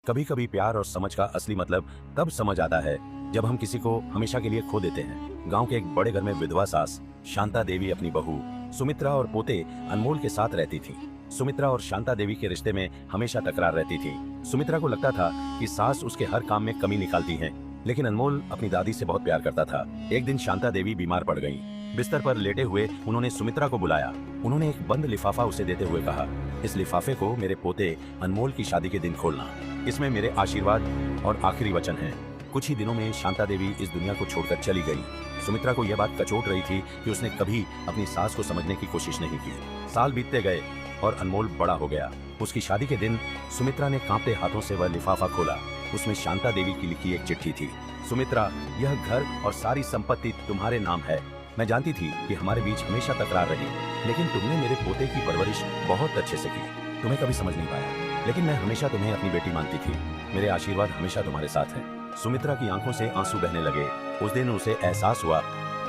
कभी कभी प्यार और समझ का असली मतलब तब समझ आता है जब हम किसी को हमेशा के लिए खो देते हैं। गांव के एक बड़े घर में विधवा सास शांता देवी अपनी बहू सुमित्रा और पोते अनमोल के साथ रहती थी। सुमित्रा और शांता देवी के रिश्ते में हमेशा तकरार रहती थी। सुमित्रा को लगता था कि सास उसके हर काम में कमी निकालती है, लेकिन अनमोल अपनी दादी से बहुत प्यार करता था। एक दिन शांता देवी बीमार पड़ गई। बिस्तर पर लेटे हुए उन्होंने सुमित्रा को बुलाया। उन्होंने एक बंद लिफाफा उसे देते हुए कहा, इस लिफाफे को मेरे पोते अनमोल की शादी के दिन खोलना। इसमें मेरे आशीर्वाद और आखिरी वचन है। कुछ ही दिनों में शांता देवी इस दुनिया को छोड़कर चली गई। सुमित्रा को यह बात कचोट रही थी कि उसने कभी अपनी सास को समझने की कोशिश नहीं की। साल बीतते गए और अनमोल बड़ा हो गया। उसकी शादी के दिन सुमित्रा ने कांपते हाथों से वह लिफाफा खोला। उसमें शांता देवी की लिखी एक चिट्ठी थी। सुमित्रा, यह घर और सारी संपत्ति तुम्हारे नाम है। मैं जानती थी कि हमारे बीच हमेशा तकरार रही, लेकिन तुमने मेरे पोते की परवरिश बहुत अच्छे से की। तुम्हें कभी समझ नहीं पाया, लेकिन मैं हमेशा तुम्हें अपनी बेटी मानती थी। मेरे आशीर्वाद हमेशा तुम्हारे साथ हैं। सुमित्रा की आंखों से आंसू बहने लगे। उस दिन उसे एहसास हुआ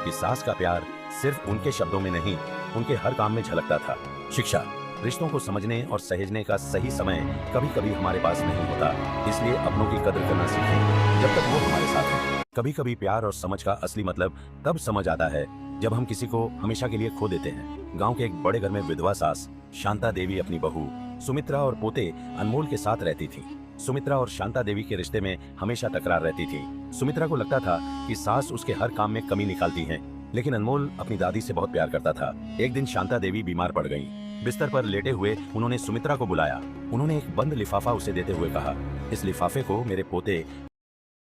कि सास का प्यार सिर्फ उनके शब्दों में नहीं, उनके हर काम में झलकता था। शिक्षा, रिश्तों को समझने और सहेजने का सही समय कभी कभी हमारे पास नहीं होता, इसलिए अपनों की कदर करना सीखें जब तक वो हमारे साथ हैं। कभी कभी प्यार और समझ का असली मतलब तब समझ आता है जब हम किसी को हमेशा के लिए खो देते हैं। गांव के एक बड़े घर में विधवा सास शांता देवी अपनी बहू सुमित्रा और पोते अनमोल के साथ रहती थी। सुमित्रा और शांता देवी के रिश्ते में हमेशा तकरार रहती थी। सुमित्रा को लगता था कि सास उसके हर काम में कमी निकालती है, लेकिन अनमोल अपनी दादी से बहुत प्यार करता था। एक दिन शांता देवी बीमार पड़ गई। बिस्तर पर लेटे हुए उन्होंने सुमित्रा को बुलाया। उन्होंने एक बंद लिफाफा उसे देते हुए कहा, इस लिफाफे को मेरे पोते